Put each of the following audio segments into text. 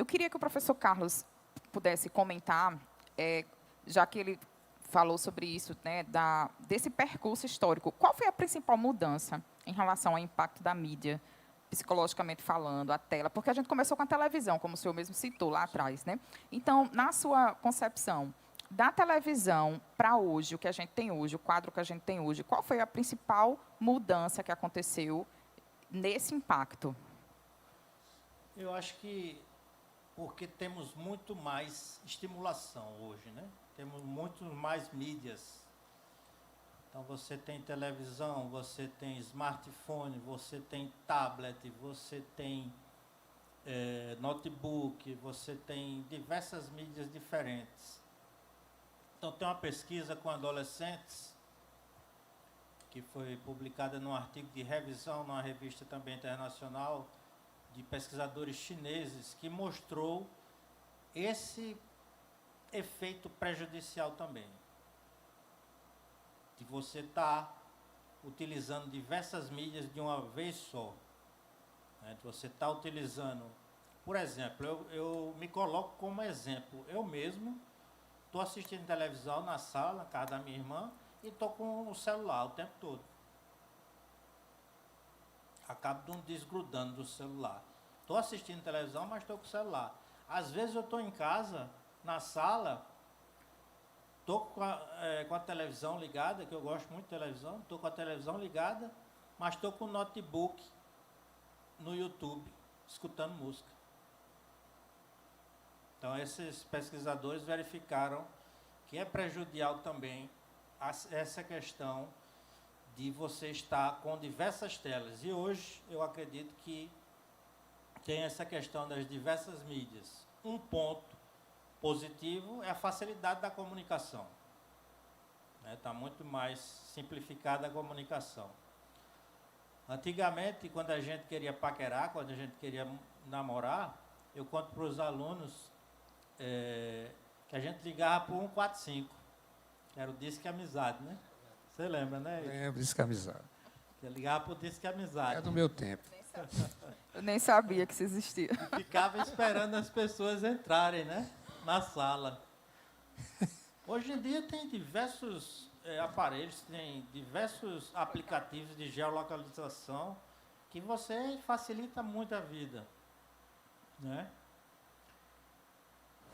Eu queria que o professor Carlos pudesse comentar, já que ele falou sobre isso, né, desse percurso histórico. Qual foi a principal mudança em relação ao impacto da mídia, psicologicamente falando, a tela? Porque a gente começou com a televisão, como o senhor mesmo citou lá atrás, né? Então, na sua concepção, da televisão para hoje, o que a gente tem hoje, o quadro que a gente tem hoje, qual foi a principal mudança que aconteceu nesse impacto? Eu acho que porque temos muito mais estimulação hoje, né? Temos muito mais mídias. Então você tem televisão, você tem smartphone, você tem tablet, você tem notebook, você tem diversas mídias diferentes. Então tem uma pesquisa com adolescentes que foi publicada num artigo de revisão numa revista também internacional de pesquisadores chineses que mostrou esse efeito prejudicial também. De você estar utilizando diversas mídias de uma vez só. Né? De você estar utilizando... Por exemplo, eu me coloco como exemplo. Eu mesmo estou assistindo televisão na sala, na casa da minha irmã, e estou com o celular o tempo todo. Acabo não desgrudando do celular. Estou assistindo televisão, mas estou com o celular. Às vezes eu estou em casa, na sala, estou com a televisão ligada, que eu gosto muito de televisão, estou com a televisão ligada, mas estou com o notebook no YouTube, escutando música. Então, esses pesquisadores verificaram que é prejudicial também essa questão de você estar com diversas telas. E hoje, eu acredito que tem essa questão das diversas mídias. Um ponto positivo é a facilidade da comunicação. Está muito mais simplificada a comunicação. Antigamente, quando a gente queria paquerar, quando a gente queria namorar, eu conto para os alunos que a gente ligava para o 145, que era o Disque Amizade, né? Você lembra, né? Lembro, Disque Amizade. Você ligava para o Disque Amizade. É do meu tempo. Eu nem sabia que isso existia. E ficava esperando as pessoas entrarem, né? Na sala. Hoje em dia tem diversos aparelhos, tem diversos aplicativos de geolocalização que você facilita muito a vida, né?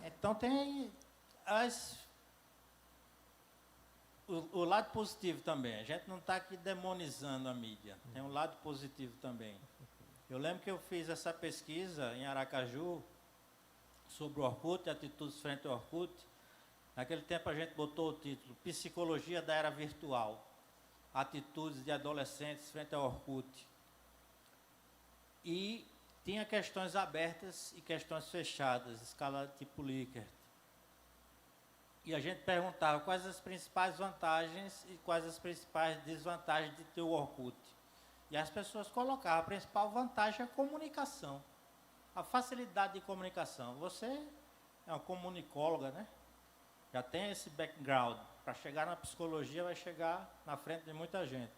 Então tem o lado positivo também. A gente não está aqui demonizando a mídia. Tem um lado positivo também. Eu lembro que eu fiz essa pesquisa em Aracaju sobre o Orkut, atitudes frente ao Orkut. Naquele tempo a gente botou o título Psicologia da Era Virtual, atitudes de adolescentes frente ao Orkut. E tinha questões abertas e questões fechadas, escala tipo Likert. E a gente perguntava quais as principais vantagens e quais as principais desvantagens de ter o Orkut. E as pessoas colocavam a principal vantagem é a comunicação, a facilidade de comunicação. Você é uma comunicóloga, né? Já tem esse background. Para chegar na psicologia, vai chegar na frente de muita gente.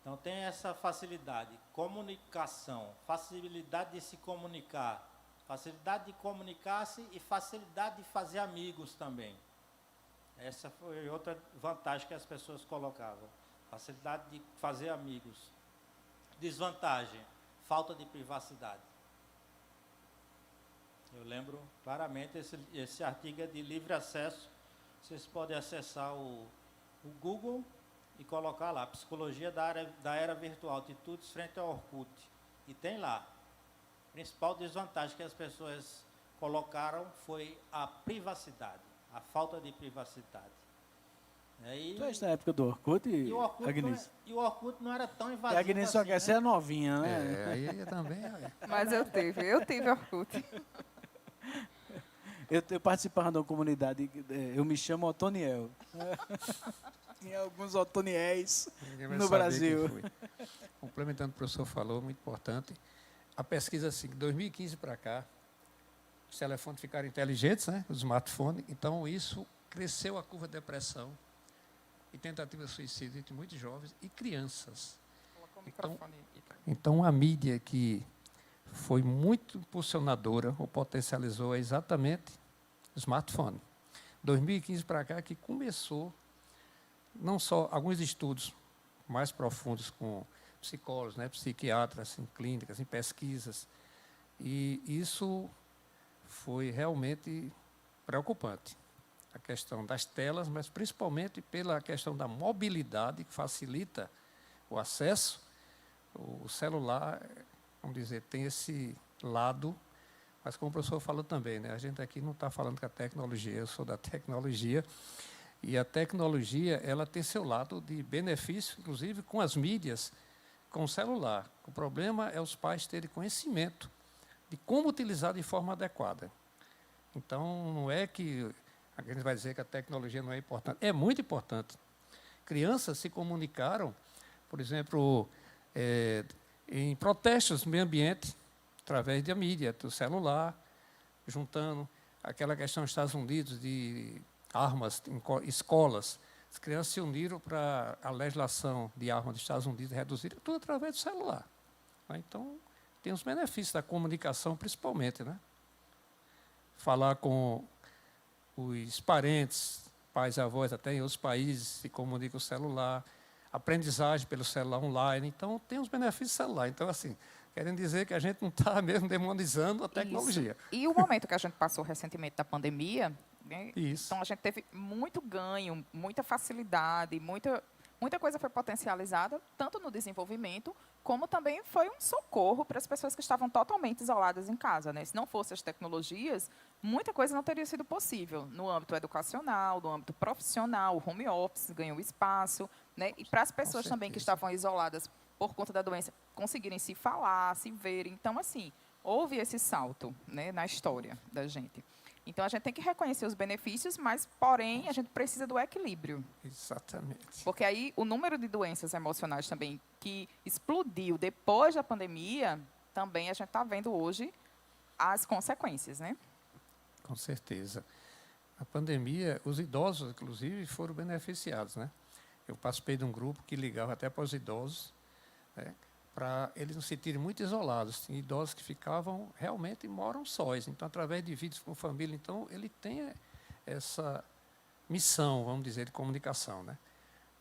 Então, tem essa facilidade. Comunicação, facilidade de se comunicar, facilidade de comunicar-se e facilidade de fazer amigos também. Essa foi outra vantagem que as pessoas colocavam. Facilidade de fazer amigos. Desvantagem, falta de privacidade. Eu lembro claramente, esse artigo é de livre acesso. Vocês podem acessar o Google e colocar lá, Psicologia da Era Virtual, atitudes frente ao Orkut. E tem lá. A principal desvantagem que as pessoas colocaram foi a privacidade, a falta de privacidade. Tu és da época do Orkut, Agnes? E o Orkut não era tão invasivo A Agnes só quer ser a novinha, né? Aí também. Mas eu tive Orkut. Eu participava de uma comunidade, eu me chamo Otoniel. Tinha alguns Otoniéis no Brasil. Complementando o que o professor falou, muito importante. A pesquisa, assim, de 2015 para cá, os telefones ficaram inteligentes, né? Os smartphones. Então, isso cresceu a curva de depressão e tentativa de suicídio entre muitos jovens e crianças. Então, a mídia que foi muito impulsionadora, ou potencializou exatamente o smartphone. 2015 para cá que começou, não só alguns estudos mais profundos com psicólogos, né, psiquiatras, em clínicas, em pesquisas, e isso foi realmente preocupante. A questão das telas, mas principalmente pela questão da mobilidade, que facilita o acesso. O celular, vamos dizer, tem esse lado, mas como o professor falou também, né, a gente aqui não está falando com a tecnologia, eu sou da tecnologia, e a tecnologia ela tem seu lado de benefício, inclusive com as mídias, com o celular. O problema é os pais terem conhecimento de como utilizar de forma adequada. Então, não é que a gente vai dizer que a tecnologia não é importante. É muito importante. Crianças se comunicaram, por exemplo, em protestos no meio ambiente, através da mídia, do celular, juntando aquela questão dos Estados Unidos de armas em escolas. As crianças se uniram para a legislação de armas dos Estados Unidos reduzir tudo através do celular. Então, tem os benefícios da comunicação, principalmente, né? Falar com os parentes, pais e avós, até em outros países, se comunica o celular, aprendizagem pelo celular online. Então, tem os benefícios do celular. Então, assim, querem dizer que a gente não está mesmo demonizando a tecnologia. Isso. E o momento que a gente passou recentemente da pandemia, né, Isso. então a gente teve muito ganho, muita facilidade, muita coisa foi potencializada, tanto no desenvolvimento, como também foi um socorro para as pessoas que estavam totalmente isoladas em casa, né? Se não fossem as tecnologias, muita coisa não teria sido possível no âmbito educacional, no âmbito profissional, o home office ganhou espaço, né? E para as pessoas também que estavam isoladas por conta da doença, conseguirem se falar, se verem. Então, assim, houve esse salto, né, na história da gente. Então, a gente tem que reconhecer os benefícios, mas, porém, a gente precisa do equilíbrio. Exatamente. Porque aí o número de doenças emocionais também que explodiu depois da pandemia, também a gente está vendo hoje as consequências, né? Com certeza. A pandemia, os idosos, inclusive, foram beneficiados, né? Eu participei de um grupo que ligava até para os idosos, né, para eles não se sentirem muito isolados. Tem idosos que realmente moram sós. Então, através de vídeos com família, então, ele tem essa missão, vamos dizer, de comunicação, né?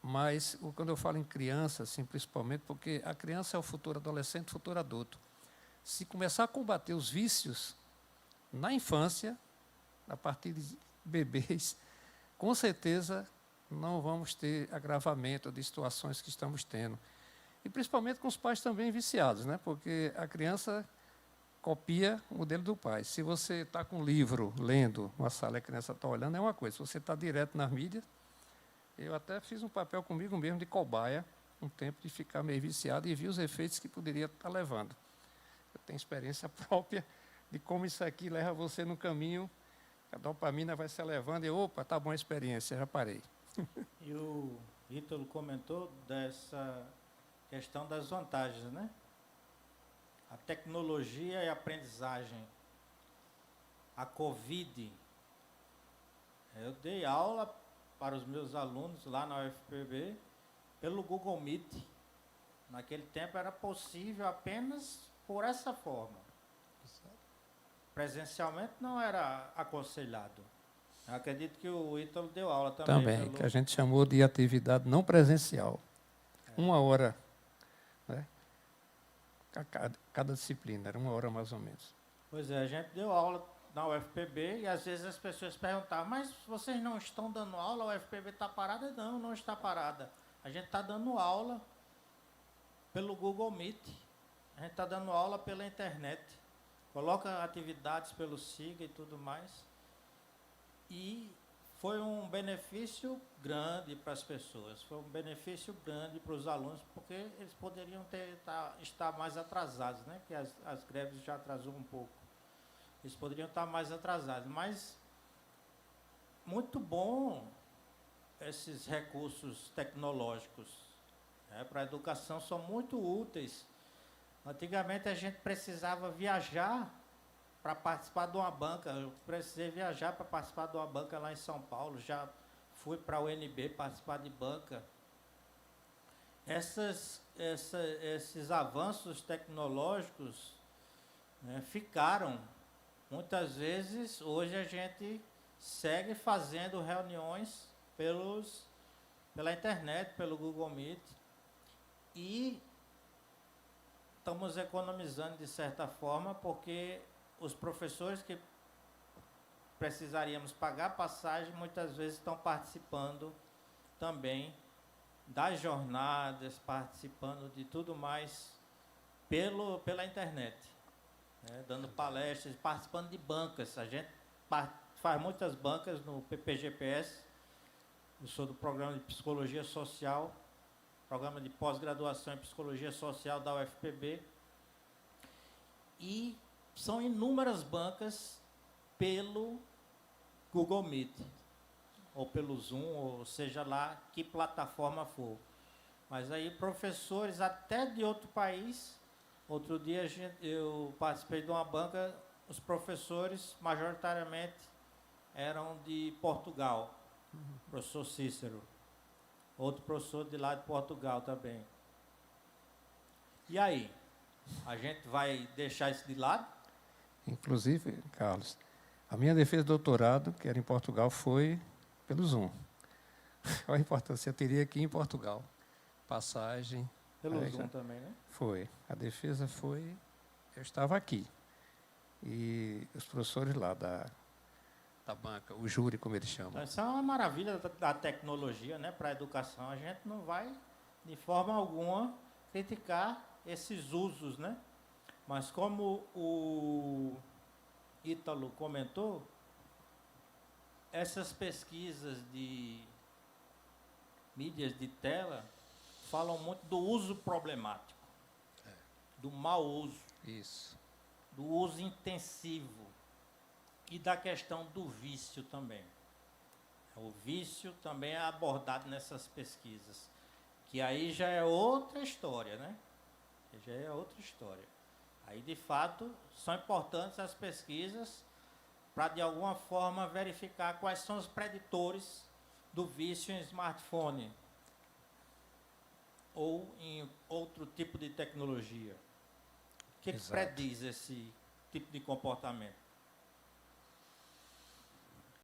Mas, quando eu falo em criança, assim, principalmente, porque a criança é o futuro adolescente, o futuro adulto. Se começar a combater os vícios na infância, a partir de bebês, com certeza não vamos ter agravamento de situações que estamos tendo. E principalmente com os pais também viciados, né? Porque a criança copia o modelo do pai. Se você está com um livro, lendo, uma sala e a criança está olhando, é uma coisa. Se você está direto nas mídias, eu até fiz um papel comigo mesmo de cobaia, um tempo de ficar meio viciado e vi os efeitos que poderia estar levando. Eu tenho experiência própria de como isso aqui leva você no caminho, a dopamina vai se elevando e, opa, tá bom a experiência, já parei. E o Ítalo comentou dessa questão das vantagens, né? A tecnologia e a aprendizagem. A Covid. Eu dei aula para os meus alunos lá na UFPB pelo Google Meet. Naquele tempo era possível apenas por essa forma. Presencialmente não era aconselhado. Eu acredito que o Ítalo deu aula também. Também, que a gente chamou de atividade não presencial. 1 hora, né? Cada disciplina, era 1 hora mais ou menos. Pois é, a gente deu aula na UFPB e às vezes as pessoas perguntavam, mas vocês não estão dando aula, a UFPB está parada? Não, não está parada. A gente está dando aula pelo Google Meet, a gente está dando aula pela internet, coloca atividades pelo SIGA e tudo mais. E foi um benefício grande para as pessoas, foi um benefício grande para os alunos, porque eles poderiam estar mais atrasados, né? Que as greves já atrasou um pouco. Eles poderiam estar mais atrasados, mas muito bom esses recursos tecnológicos, né, para a educação, são muito úteis. Antigamente a gente precisava viajar para participar de uma banca. Eu precisei viajar para participar de uma banca lá em São Paulo, já fui para a UNB participar de banca. Esses avanços tecnológicos né, ficaram. Muitas vezes, hoje a gente segue fazendo reuniões pela internet, pelo Google Meet, e estamos economizando de certa forma, porque os professores que precisaríamos pagar passagem, muitas vezes estão participando também das jornadas, participando de tudo mais pela internet, né, dando palestras, participando de bancas. A gente faz muitas bancas no PPGPS. Eu sou do programa de Psicologia Social, programa de pós-graduação em Psicologia Social da UFPB, e são inúmeras bancas pelo Google Meet, ou pelo Zoom, ou seja lá que plataforma for. Mas aí professores até de outro país. Outro dia eu participei de uma banca, os professores majoritariamente eram de Portugal, professor Cícero, outro professor de lá de Portugal também. E aí, a gente vai deixar isso de lado? Inclusive, Carlos, a minha defesa de doutorado, que era em Portugal, foi pelo Zoom. Qual a importância? Eu teria aqui em Portugal. Passagem. Pelo Zoom também, né? Foi. A defesa foi... Eu estava aqui. E os professores lá da banca, o júri, como eles chamam. Então, isso é uma maravilha da tecnologia, né, para a educação. A gente não vai, de forma alguma, criticar esses usos, né? Mas como o Ítalo comentou, essas pesquisas de mídias de tela falam muito do uso problemático, do mau uso, Isso. do uso intensivo e da questão do vício também. O vício também é abordado nessas pesquisas, que aí já é outra história, né? Já é outra história. Aí, de fato, são importantes as pesquisas para, de alguma forma, verificar quais são os preditores do vício em smartphone ou em outro tipo de tecnologia. O que prediz esse tipo de comportamento?